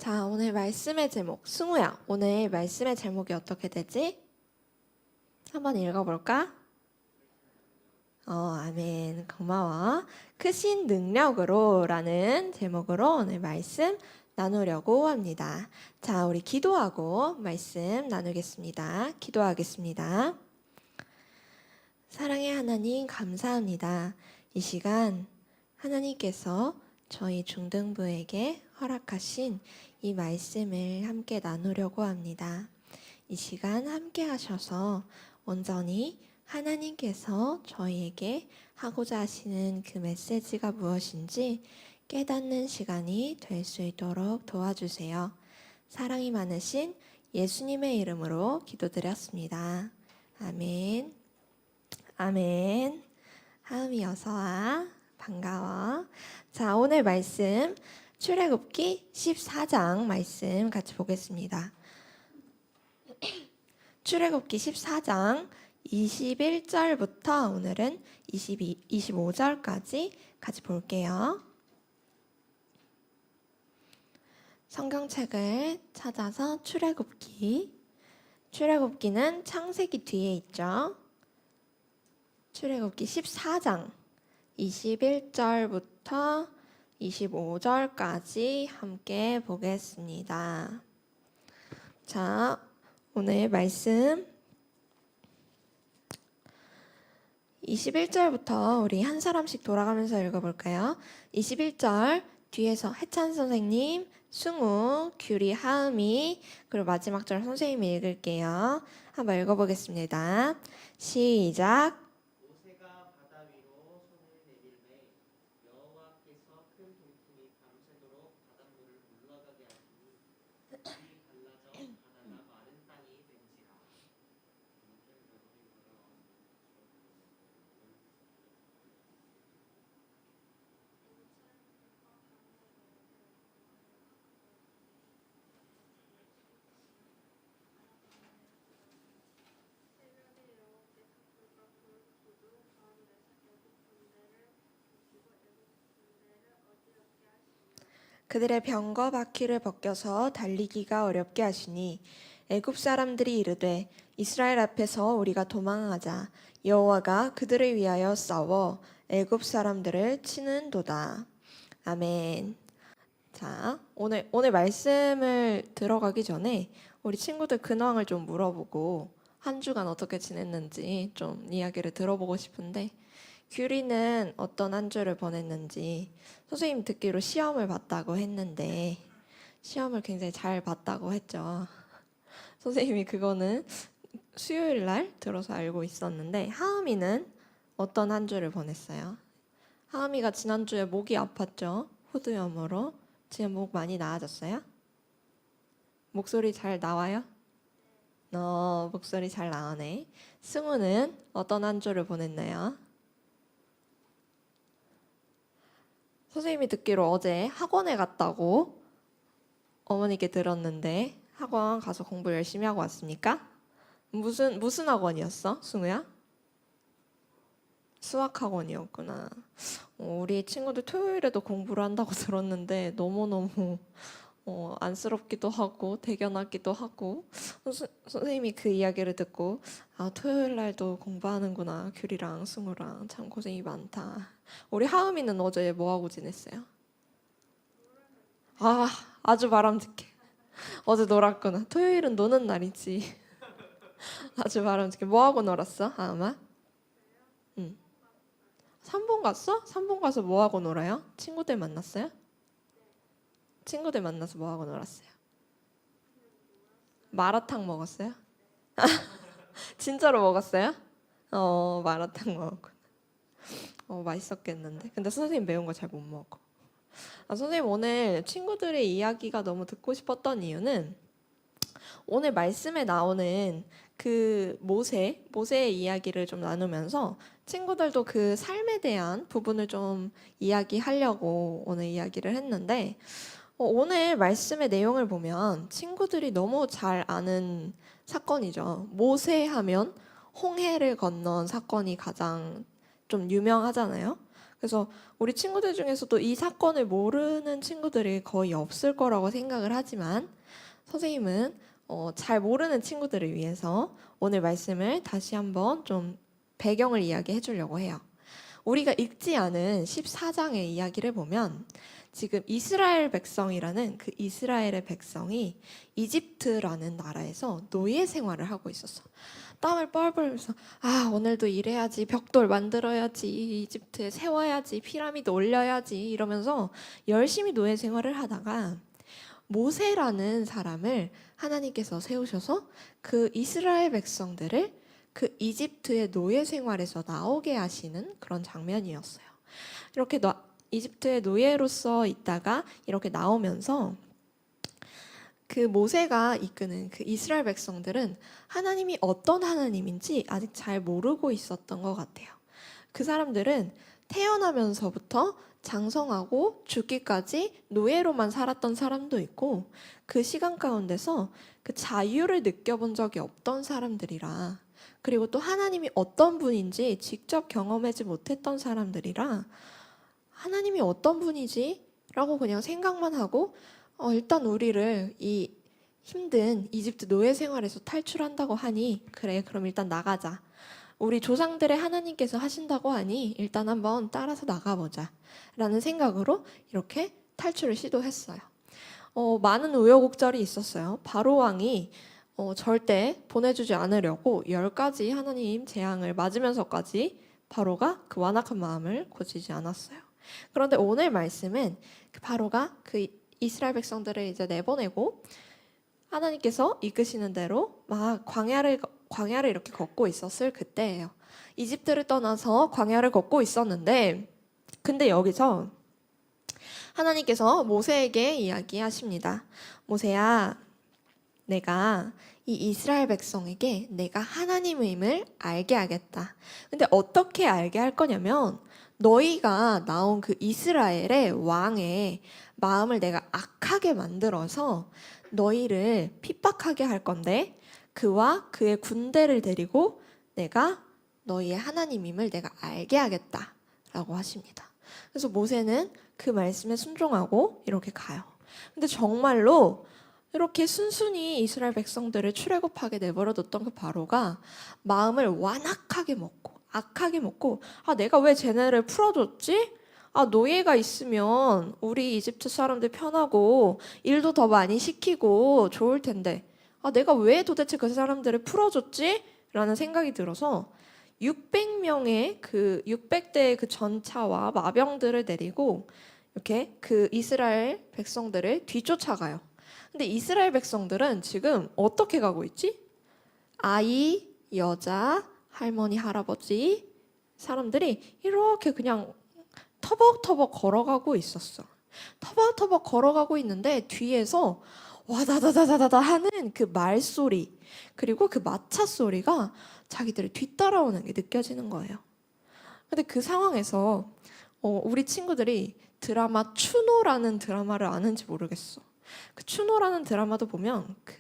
자, 오늘 말씀의 제목. 승우야, 오늘 말씀의 제목이 어떻게 되지? 한번 읽어볼까? 아멘. 고마워. 크신 능력으로 라는 제목으로 오늘 말씀 나누려고 합니다. 자, 우리 기도하고 말씀 나누겠습니다. 기도하겠습니다. 사랑의 하나님, 감사합니다. 이 시간 하나님께서 저희 중등부에게 허락하신 이 말씀을 함께 나누려고 합니다. 이 시간 함께 하셔서 온전히 하나님께서 저희에게 하고자 하시는 그 메시지가 무엇인지 깨닫는 시간이 될 수 있도록 도와주세요. 사랑이 많으신 예수님의 이름으로 기도드렸습니다. 아멘. 아멘. 하음이 어서와. 반가워. 자, 오늘 말씀 출애굽기 14장 말씀 같이 보겠습니다. 출애굽기 14장 21절부터 오늘은 25절까지 같이 볼게요. 성경책을 찾아서 출애굽기는 창세기 뒤에 있죠. 출애굽기 14장 21절부터 25절까지 함께 보겠습니다. 자, 오늘 말씀 21절부터 우리 한 사람씩 돌아가면서 읽어볼까요? 21절 뒤에서 해찬 선생님, 승우, 규리, 하음이, 그리고 마지막 절 선생님이 읽을게요. 한번 읽어보겠습니다. 시작. 모세가 바다 위로 손을 내밀매 여호와께서 큰 동풍이 밤새도록 바닷물을 물러가게 하시니 물이 갈라져 바다가 마른 땅이 된지라. 그들의 병거 바퀴를 벗겨서 달리기가 어렵게 하시니 애굽 사람들이 이르되 이스라엘 앞에서 우리가 도망하자. 여호와가 그들을 위하여 싸워 애굽 사람들을 치는도다. 아멘. 자, 오늘 말씀을 들어가기 전에 우리 친구들 근황을 좀 물어보고 한 주간 어떻게 지냈는지 좀 이야기를 들어보고 싶은데, 규리는 어떤 한 주를 보냈는지, 선생님 듣기로 시험을 봤다고 했는데 시험을 굉장히 잘 봤다고 했죠. 선생님이 그거는 수요일 날 들어서 알고 있었는데, 하음이는 어떤 한 주를 보냈어요? 하음이가 지난주에 목이 아팠죠. 후두염으로. 지금 목 많이 나아졌어요? 목소리 잘 나와요? 목소리 잘 나오네. 승우는 어떤 한 주를 보냈나요? 선생님이 듣기로 어제 학원에 갔다고 어머니께 들었는데, 학원 가서 공부 열심히 하고 왔습니까? 무슨 학원이었어, 승우야? 수학 학원이었구나. 우리 친구들 토요일에도 공부를 한다고 들었는데 너무너무 안쓰럽기도 하고 대견하기도 하고, 선생님이 그 이야기를 듣고 토요일 날도 공부하는구나. 규리랑 승우랑 참 고생이 많다. 우리 하음이는 어제 뭐하고 지냈어요? 아주 바람직해. 어제 놀았구나. 토요일은 노는 날이지. 아주 바람직해. 뭐하고 놀았어, 하음아? 응. 3번 갔어? 3번 가서 뭐하고 놀아요? 친구들 만났어요? 친구들 만나서 뭐하고 놀았어요? 마라탕 먹었어요? 진짜로 먹었어요? 마라탕 먹었구나. 맛있었겠는데. 근데 선생님 매운 거 잘 못 먹어. 선생님 오늘 친구들의 이야기가 너무 듣고 싶었던 이유는, 오늘 말씀에 나오는 그 모세의 이야기를 좀 나누면서 친구들도 그 삶에 대한 부분을 좀 이야기하려고 오늘 이야기를 했는데, 오늘 말씀의 내용을 보면 친구들이 너무 잘 아는 사건이죠. 모세 하면 홍해를 건넌 사건이 가장 좀 유명하잖아요. 그래서 우리 친구들 중에서도 이 사건을 모르는 친구들이 거의 없을 거라고 생각을 하지만 선생님은 잘 모르는 친구들을 위해서 오늘 말씀을 다시 한번 좀 배경을 이야기해 주려고 해요. 우리가 읽지 않은 14장의 이야기를 보면 지금 이스라엘 백성이라는 그 이스라엘의 백성이 이집트라는 나라에서 노예 생활을 하고 있었어. 땀을 뻘뻘 흘리면서 오늘도 일해야지, 벽돌 만들어야지, 이집트에 세워야지, 피라미드 올려야지 이러면서 열심히 노예 생활을 하다가 모세라는 사람을 하나님께서 세우셔서 그 이스라엘 백성들을 그 이집트의 노예 생활에서 나오게 하시는 그런 장면이었어요. 이렇게 이집트의 노예로서 있다가 이렇게 나오면서 그 모세가 이끄는 그 이스라엘 백성들은 하나님이 어떤 하나님인지 아직 잘 모르고 있었던 것 같아요. 그 사람들은 태어나면서부터 장성하고 죽기까지 노예로만 살았던 사람도 있고 그 시간 가운데서 그 자유를 느껴본 적이 없던 사람들이라, 그리고 또 하나님이 어떤 분인지 직접 경험하지 못했던 사람들이라 하나님이 어떤 분이지? 라고 그냥 생각만 하고 일단 우리를 이 힘든 이집트 노예 생활에서 탈출한다고 하니 그래, 그럼 일단 나가자. 우리 조상들의 하나님께서 하신다고 하니 일단 한번 따라서 나가보자 라는 생각으로 이렇게 탈출을 시도했어요. 많은 우여곡절이 있었어요. 바로 왕이 절대 보내주지 않으려고 10가지 하나님 재앙을 맞으면서까지 바로가 그 완악한 마음을 고치지 않았어요. 그런데 오늘 말씀은 그 바로가 그 이스라엘 백성들을 이제 내보내고 하나님께서 이끄시는 대로 막 광야를 이렇게 걷고 있었을 그때예요. 이집트를 떠나서 광야를 걷고 있었는데, 근데 여기서 하나님께서 모세에게 이야기하십니다. 모세야, 내가 이 이스라엘 백성에게 내가 하나님임을 알게 하겠다. 근데 어떻게 알게 할 거냐면 너희가 나온 그 이스라엘의 왕의 마음을 내가 악하게 만들어서 너희를 핍박하게 할 건데 그와 그의 군대를 데리고 내가 너희의 하나님임을 내가 알게 하겠다 라고 하십니다. 그래서 모세는 그 말씀에 순종하고 이렇게 가요. 근데 정말로 이렇게 순순히 이스라엘 백성들을 출애굽하게 내버려뒀던 그 바로가 마음을 완악하게 먹고 악하게 먹고 내가 왜 쟤네를 풀어줬지? 노예가 있으면 우리 이집트 사람들 편하고 일도 더 많이 시키고 좋을 텐데 내가 왜 도대체 그 사람들을 풀어줬지? 라는 생각이 들어서 600대의 그 전차와 마병들을 내리고 이렇게 그 이스라엘 백성들을 뒤쫓아가요. 근데 이스라엘 백성들은 지금 어떻게 가고 있지? 아이, 여자, 할머니, 할아버지 사람들이 이렇게 그냥 터벅터벅 걸어가고 있었어. 터벅터벅 걸어가고 있는데 뒤에서 와다다다다다 하는 그 말소리, 그리고 그 마차 소리가 자기들을 뒤따라오는 게 느껴지는 거예요. 근데 그 상황에서 우리 친구들이 드라마 추노라는 드라마를 아는지 모르겠어. 그 추노라는 드라마도 보면 그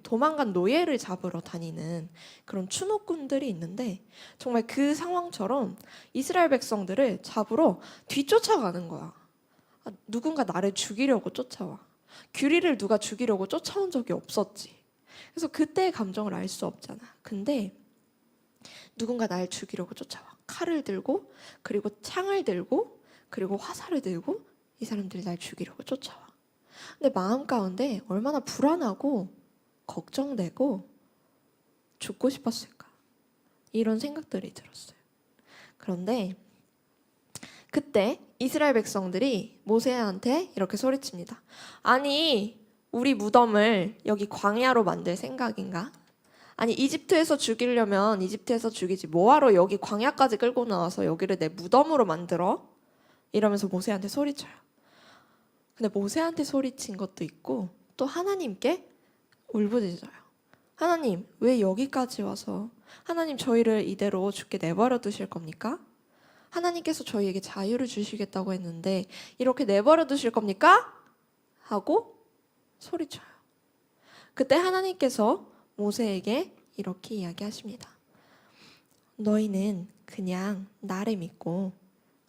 도망간 노예를 잡으러 다니는 그런 추노꾼들이 있는데 정말 그 상황처럼 이스라엘 백성들을 잡으러 뒤쫓아가는 거야. 누군가 나를 죽이려고 쫓아와. 규리를 누가 죽이려고 쫓아온 적이 없었지. 그래서 그때의 감정을 알 수 없잖아. 근데 누군가 날 죽이려고 쫓아와. 칼을 들고, 그리고 창을 들고, 그리고 화살을 들고 이 사람들이 날 죽이려고 쫓아와. 근데 마음 가운데 얼마나 불안하고 걱정되고 죽고 싶었을까? 이런 생각들이 들었어요. 그런데 그때 이스라엘 백성들이 모세한테 이렇게 소리칩니다. 아니, 우리 무덤을 여기 광야로 만들 생각인가? 아니, 이집트에서 죽이려면 이집트에서 죽이지 뭐하러 여기 광야까지 끌고 나와서 여기를 내 무덤으로 만들어? 이러면서 모세한테 소리쳐요. 근데 모세한테 소리친 것도 있고 또 하나님께 울부짖어요. 하나님, 왜 여기까지 와서 하나님 저희를 이대로 죽게 내버려 두실 겁니까? 하나님께서 저희에게 자유를 주시겠다고 했는데 이렇게 내버려 두실 겁니까? 하고 소리쳐요. 그때 하나님께서 모세에게 이렇게 이야기하십니다. 너희는 그냥 나를 믿고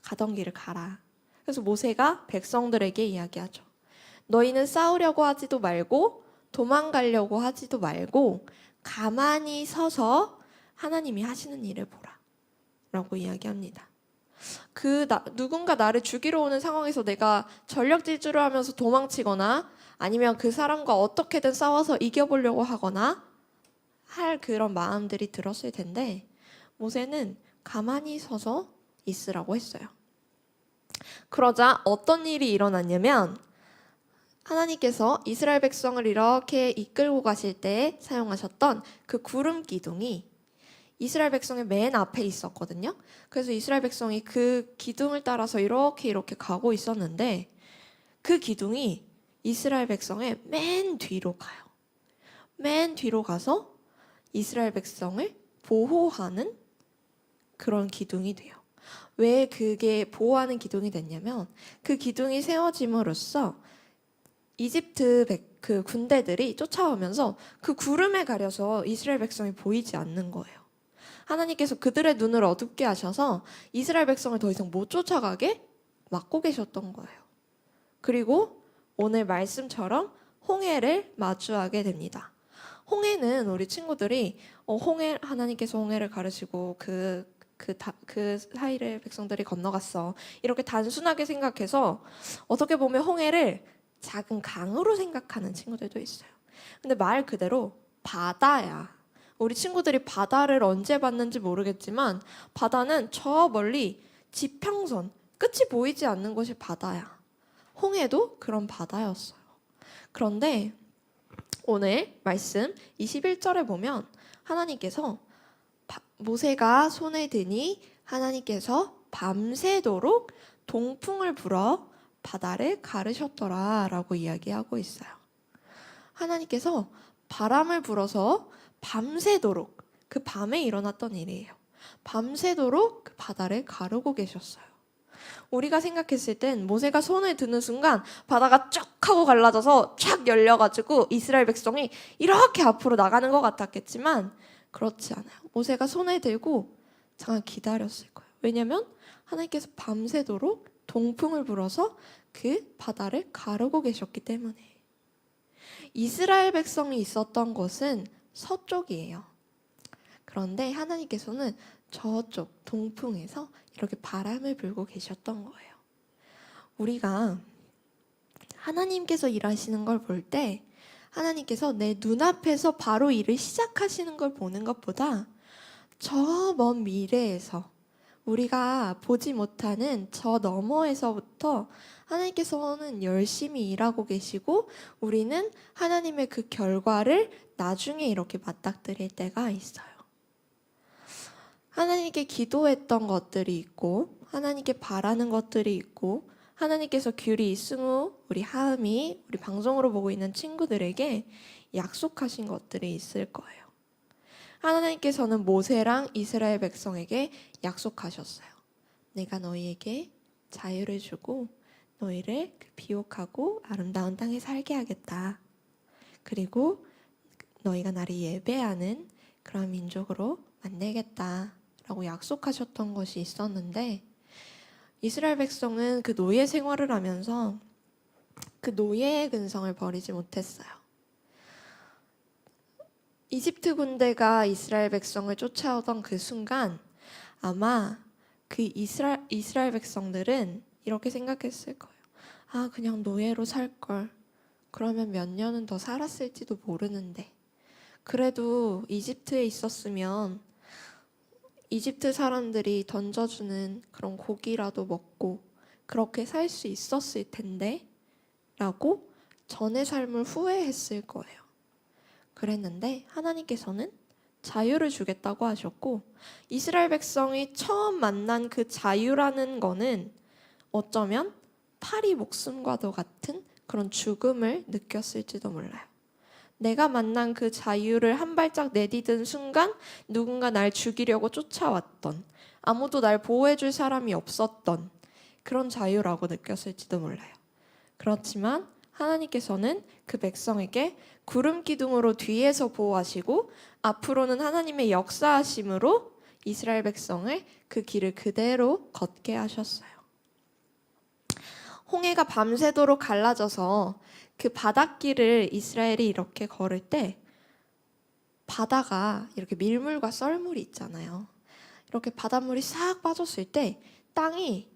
가던 길을 가라. 그래서 모세가 백성들에게 이야기하죠. 너희는 싸우려고 하지도 말고 도망가려고 하지도 말고 가만히 서서 하나님이 하시는 일을 보라 라고 이야기합니다. 누군가 나를 죽이러 오는 상황에서 내가 전력 질주를 하면서 도망치거나 아니면 그 사람과 어떻게든 싸워서 이겨보려고 하거나 할 그런 마음들이 들었을 텐데 모세는 가만히 서서 있으라고 했어요. 그러자 어떤 일이 일어났냐면 하나님께서 이스라엘 백성을 이렇게 이끌고 가실 때 사용하셨던 그 구름 기둥이 이스라엘 백성의 맨 앞에 있었거든요. 그래서 이스라엘 백성이 그 기둥을 따라서 이렇게 가고 있었는데 그 기둥이 이스라엘 백성의 맨 뒤로 가요. 맨 뒤로 가서 이스라엘 백성을 보호하는 그런 기둥이 돼요. 왜 그게 보호하는 기둥이 됐냐면 그 기둥이 세워짐으로써 이집트 그 군대들이 쫓아오면서 그 구름에 가려서 이스라엘 백성이 보이지 않는 거예요. 하나님께서 그들의 눈을 어둡게 하셔서 이스라엘 백성을 더 이상 못 쫓아가게 막고 계셨던 거예요. 그리고 오늘 말씀처럼 홍해를 마주하게 됩니다. 홍해는 우리 친구들이 하나님께서 홍해를 가르시고 그 사이를 백성들이 건너갔어. 이렇게 단순하게 생각해서 어떻게 보면 홍해를 작은 강으로 생각하는 친구들도 있어요. 근데 말 그대로 바다야. 우리 친구들이 바다를 언제 봤는지 모르겠지만 바다는 저 멀리 지평선, 끝이 보이지 않는 곳이 바다야. 홍해도 그런 바다였어요. 그런데 오늘 말씀 21절에 보면 하나님께서 모세가 손에 드니 하나님께서 밤새도록 동풍을 불어 바다를 가르셨더라 라고 이야기하고 있어요. 하나님께서 바람을 불어서 밤새도록 그 밤에 일어났던 일이에요. 밤새도록 그 바다를 가르고 계셨어요. 우리가 생각했을 땐 모세가 손을 드는 순간 바다가 쭉 하고 갈라져서 쫙 열려가지고 이스라엘 백성이 이렇게 앞으로 나가는 것 같았겠지만 그렇지 않아요. 모세가 손을 들고 잠깐 기다렸을 거예요. 왜냐하면 하나님께서 밤새도록 동풍을 불어서 그 바다를 가르고 계셨기 때문에. 이스라엘 백성이 있었던 곳은 서쪽이에요. 그런데 하나님께서는 저쪽 동풍에서 이렇게 바람을 불고 계셨던 거예요. 우리가 하나님께서 일하시는 걸 볼 때 하나님께서 내 눈앞에서 바로 일을 시작하시는 걸 보는 것보다 저 먼 미래에서 우리가 보지 못하는 저 너머에서부터 하나님께서는 열심히 일하고 계시고 우리는 하나님의 그 결과를 나중에 이렇게 맞닥뜨릴 때가 있어요. 하나님께 기도했던 것들이 있고 하나님께 바라는 것들이 있고 하나님께서 규리, 승우, 우리 하음이, 우리 방송으로 보고 있는 친구들에게 약속하신 것들이 있을 거예요. 하나님께서는 모세랑 이스라엘 백성에게 약속하셨어요. 내가 너희에게 자유를 주고 너희를 비옥하고 아름다운 땅에 살게 하겠다. 그리고 너희가 나를 예배하는 그런 민족으로 만들겠다 라고 약속하셨던 것이 있었는데 이스라엘 백성은 그 노예 생활을 하면서 그 노예의 근성을 버리지 못했어요. 이집트 군대가 이스라엘 백성을 쫓아오던 그 순간 아마 그 이스라엘 백성들은 이렇게 생각했을 거예요. 아, 그냥 노예로 살걸. 그러면 몇 년은 더 살았을지도 모르는데. 그래도 이집트에 있었으면 이집트 사람들이 던져주는 그런 고기라도 먹고 그렇게 살 수 있었을 텐데 라고 전의 삶을 후회했을 거예요. 그랬는데 하나님께서는 자유를 주겠다고 하셨고 이스라엘 백성이 처음 만난 그 자유라는 거는 어쩌면 파리 목숨과도 같은 그런 죽음을 느꼈을지도 몰라요. 내가 만난 그 자유를 한 발짝 내디딘 순간 누군가 날 죽이려고 쫓아왔던 아무도 날 보호해줄 사람이 없었던 그런 자유라고 느꼈을지도 몰라요. 그렇지만 하나님께서는 그 백성에게 구름 기둥으로 뒤에서 보호하시고 앞으로는 하나님의 역사하심으로 이스라엘 백성을 그 길을 그대로 걷게 하셨어요. 홍해가 밤새도록 갈라져서 그 바닷길을 이스라엘이 이렇게 걸을 때 바다가 이렇게 밀물과 썰물이 있잖아요. 이렇게 바닷물이 싹 빠졌을 때 땅이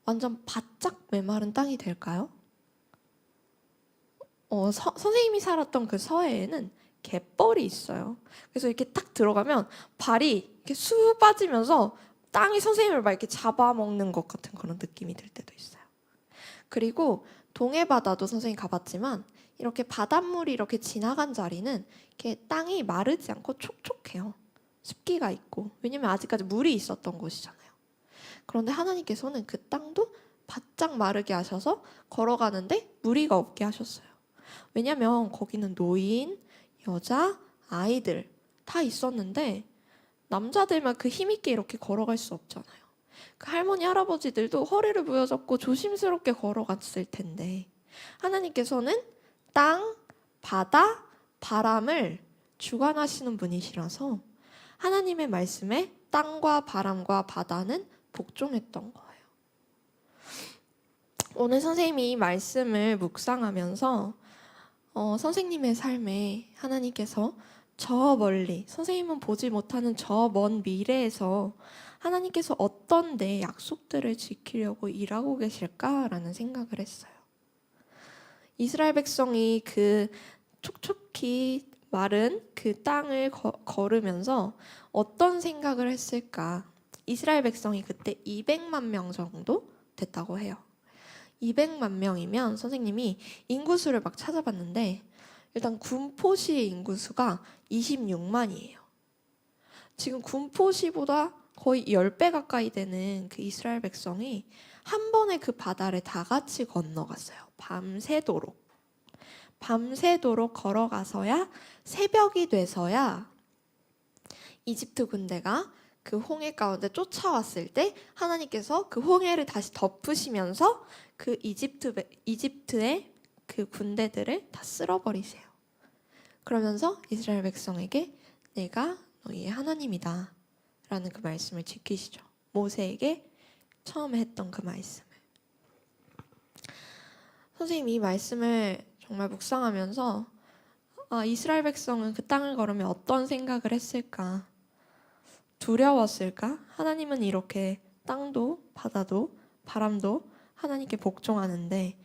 완전 바짝 메마른 땅이 될까요? 선생님이 살았던 그 서해에는 갯벌이 있어요. 그래서 이렇게 딱 들어가면 발이 이렇게 쑥 빠지면서 땅이 선생님을 막 이렇게 잡아먹는 것 같은 그런 느낌이 들 때도 있어요. 그리고 동해 바다도 선생님 가봤지만 이렇게 바닷물이 이렇게 지나간 자리는 이렇게 땅이 마르지 않고 촉촉해요. 습기가 있고. 왜냐면 아직까지 물이 있었던 곳이잖아요. 그런데 하나님께서는 그 땅도 바짝 마르게 하셔서 걸어가는데 무리가 없게 하셨어요. 왜냐면 거기는 노인, 여자, 아이들 다 있었는데 남자들만 그 힘있게 이렇게 걸어갈 수 없잖아요. 그 할머니, 할아버지들도 허리를 부여잡고 조심스럽게 걸어갔을 텐데 하나님께서는 땅, 바다, 바람을 주관하시는 분이시라서 하나님의 말씀에 땅과 바람과 바다는 복종했던 거예요. 오늘 선생님이 이 말씀을 묵상하면서 선생님의 삶에 하나님께서 저 멀리, 선생님은 보지 못하는 저 먼 미래에서 하나님께서 어떤 내 약속들을 지키려고 일하고 계실까라는 생각을 했어요. 이스라엘 백성이 그 촉촉히 마른 그 땅을 걸으면서 어떤 생각을 했을까? 이스라엘 백성이 그때 200만 명 정도 됐다고 해요. 200만 명이면 선생님이 인구수를 막 찾아봤는데 일단 군포시의 인구수가 26만이에요. 지금 군포시보다 거의 10배 가까이 되는 그 이스라엘 백성이 한 번에 그 바다를 다 같이 건너갔어요. 밤새도록 걸어가서야 새벽이 돼서야 이집트 군대가 그 홍해 가운데 쫓아왔을 때 하나님께서 그 홍해를 다시 덮으시면서 그 이집트의 그 군대들을 다 쓸어버리세요. 그러면서 이스라엘 백성에게 내가 너희의 하나님이다 라는 그 말씀을 지키시죠. 모세에게 처음 했던 그 말씀을. 선생님이 이 말씀을 정말 묵상하면서 이스라엘 백성은 그 땅을 걸으면 어떤 생각을 했을까? 두려웠을까? 하나님은 이렇게 땅도 바다도 바람도 하나님께 복종하는데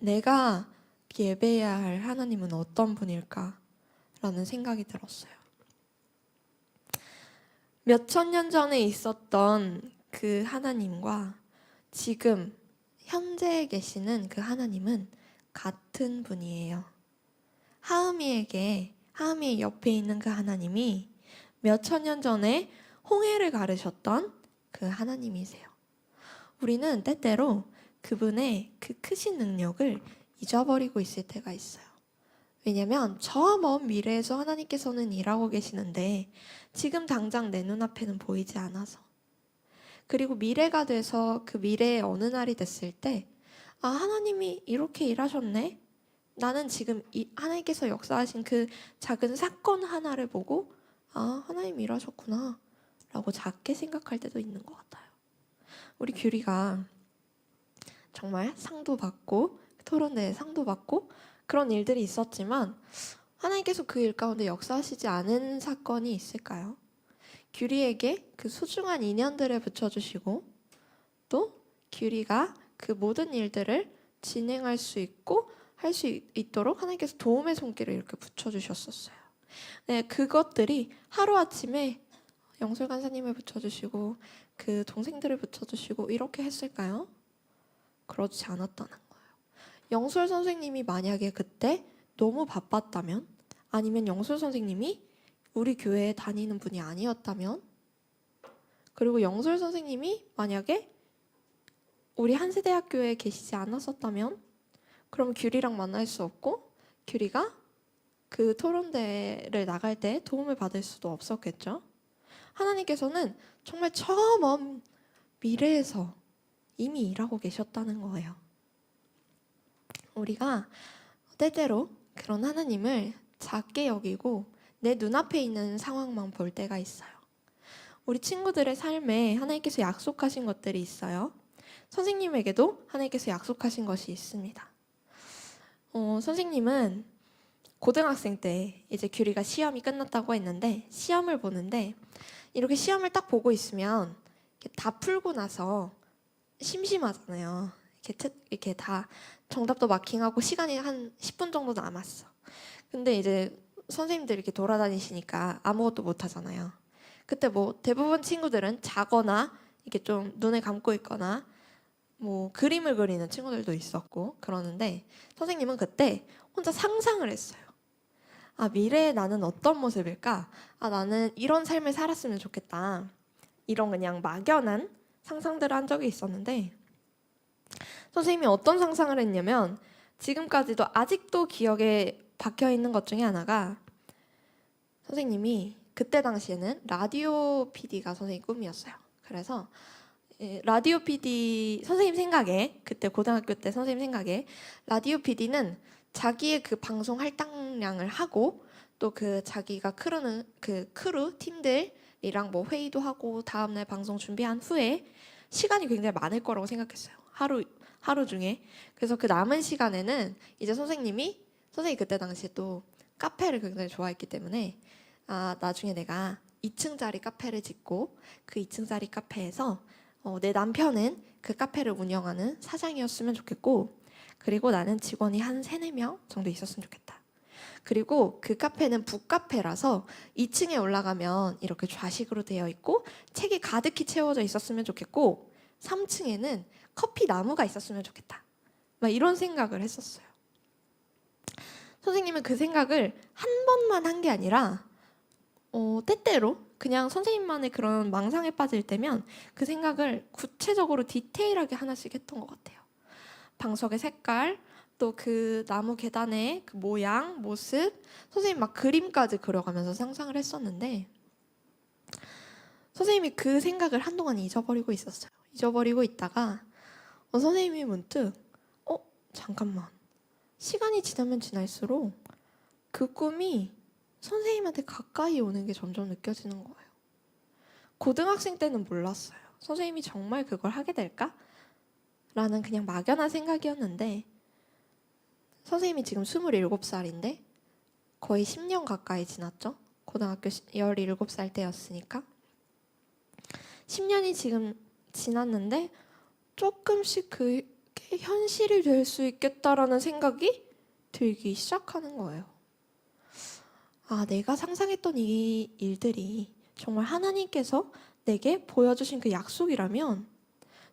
내가 예배해야 할 하나님은 어떤 분일까? 라는 생각이 들었어요. 몇천 년 전에 있었던 그 하나님과 지금 현재에 계시는 그 하나님은 같은 분이에요. 하ը미의 옆에 있는 그 하나님이 몇천 년 전에 홍해를 가르셨던 그 하나님이세요. 우리는 때때로 그분의 그 크신 능력을 잊어버리고 있을 때가 있어요. 왜냐면 저 먼 미래에서 하나님께서는 일하고 계시는데 지금 당장 내 눈앞에는 보이지 않아서. 그리고 미래가 돼서 그 미래의 어느 날이 됐을 때 하나님이 이렇게 일하셨네? 나는 지금 하나님께서 역사하신 그 작은 사건 하나를 보고 하나님 일하셨구나 라고 작게 생각할 때도 있는 것 같아요. 우리 규리가 정말 상도 받고 토론대회 상도 받고 그런 일들이 있었지만 하나님께서 그 일 가운데 역사하시지 않은 사건이 있을까요? 규리에게 그 소중한 인연들을 붙여주시고 또 규리가 그 모든 일들을 진행할 수 있고 할 수 있도록 하나님께서 도움의 손길을 이렇게 붙여주셨었어요. 네, 그것들이 하루아침에 영술 간사님을 붙여주시고 그 동생들을 붙여주시고 이렇게 했을까요? 그렇지 않았다는 거예요. 영술 선생님이 만약에 그때 너무 바빴다면 아니면 영술 선생님이 우리 교회에 다니는 분이 아니었다면 그리고 영술 선생님이 만약에 우리 한세대학교에 계시지 않았었다면 그럼 규리랑 만날 수 없고 규리가 그 토론대회를 나갈 때 도움을 받을 수도 없었겠죠. 하나님께서는 정말 저 먼 미래에서 이미 일하고 계셨다는 거예요. 우리가 때때로 그런 하나님을 작게 여기고 내 눈앞에 있는 상황만 볼 때가 있어요. 우리 친구들의 삶에 하나님께서 약속하신 것들이 있어요. 선생님에게도 하나님께서 약속하신 것이 있습니다. 선생님은 고등학생 때 이제 규리가 시험이 끝났다고 했는데 시험을 보는데 이렇게 시험을 딱 보고 있으면 이렇게 다 풀고 나서 심심하잖아요. 이렇게 다 정답도 마킹하고 시간이 한 10분 정도 남았어. 근데 이제 선생님들 이렇게 돌아다니시니까 아무것도 못 하잖아요. 그때 뭐 대부분 친구들은 자거나 이렇게 좀 눈을 감고 있거나 뭐 그림을 그리는 친구들도 있었고 그러는데 선생님은 그때 혼자 상상을 했어요. 아, 미래에 나는 어떤 모습일까? 아, 나는 이런 삶을 살았으면 좋겠다. 이런 그냥 막연한 상상들을 한 적이 있었는데 선생님이 어떤 상상을 했냐면 지금까지도 아직도 기억에 박혀 있는 것 중에 하나가 선생님이 그때 당시에는 라디오 PD가 선생님 꿈이었어요. 그래서 라디오 PD 선생님 생각에 그때 고등학교 때 선생님 생각에 라디오 PD는 자기의 그 방송 할당량을 하고 또 그 자기가 크루는 그 크루 팀들이랑 뭐 회의도 하고 다음날 방송 준비한 후에 시간이 굉장히 많을 거라고 생각했어요. 하루 중에. 그래서 그 남은 시간에는 이제 선생님이 그때 당시에 또 카페를 굉장히 좋아했기 때문에 아, 나중에 내가 2층짜리 카페를 짓고 그 2층짜리 카페에서 내 남편은 그 카페를 운영하는 사장이었으면 좋겠고 그리고 나는 직원이 한 3, 4명 정도 있었으면 좋겠다. 그리고 그 카페는 북카페라서 2층에 올라가면 이렇게 좌식으로 되어 있고 책이 가득히 채워져 있었으면 좋겠고 3층에는 커피 나무가 있었으면 좋겠다. 막 이런 생각을 했었어요. 선생님은 그 생각을 한 번만 한 게 아니라 때때로 그냥 선생님만의 그런 망상에 빠질 때면 그 생각을 구체적으로 디테일하게 하나씩 했던 것 같아요. 방석의 색깔, 또 그 나무 계단의 그 모양, 모습, 선생님 막 그림까지 그려가면서 상상을 했었는데 선생님이 그 생각을 한동안 잊어버리고 있었어요. 잊어버리고 있다가 선생님이 문득 잠깐만, 시간이 지나면 지날수록 그 꿈이 선생님한테 가까이 오는 게 점점 느껴지는 거예요. 고등학생 때는 몰랐어요. 선생님이 정말 그걸 하게 될까? 라는 그냥 막연한 생각이었는데 선생님이 지금 27살인데 거의 10년 가까이 지났죠? 고등학교 17살 때였으니까 10년이 지금 지났는데 조금씩 그게 현실이 될 수 있겠다라는 생각이 들기 시작하는 거예요. 아, 내가 상상했던 이 일들이 정말 하나님께서 내게 보여주신 그 약속이라면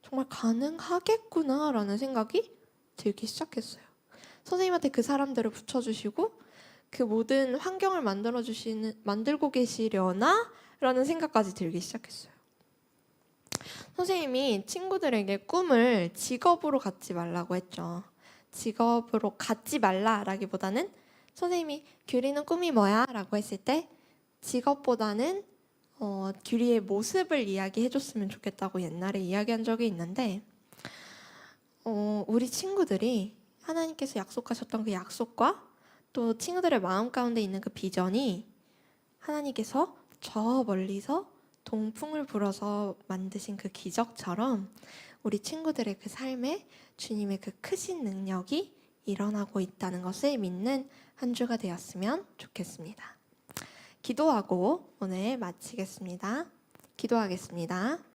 정말 가능하겠구나라는 생각이 들기 시작했어요. 선생님한테 그 사람들을 붙여주시고 그 모든 환경을 만들고 계시려나? 라는 생각까지 들기 시작했어요. 선생님이 친구들에게 꿈을 직업으로 갖지 말라고 했죠. 직업으로 갖지 말라라기보다는 선생님이 규리는 꿈이 뭐야? 라고 했을 때 직업보다는 규리의 모습을 이야기해 줬으면 좋겠다고 옛날에 이야기한 적이 있는데 우리 친구들이 하나님께서 약속하셨던 그 약속과 또 친구들의 마음 가운데 있는 그 비전이 하나님께서 저 멀리서 동풍을 불어서 만드신 그 기적처럼 우리 친구들의 그 삶에 주님의 그 크신 능력이 일어나고 있다는 것을 믿는 한 주가 되었으면 좋겠습니다. 기도하고 오늘 마치겠습니다. 기도하겠습니다.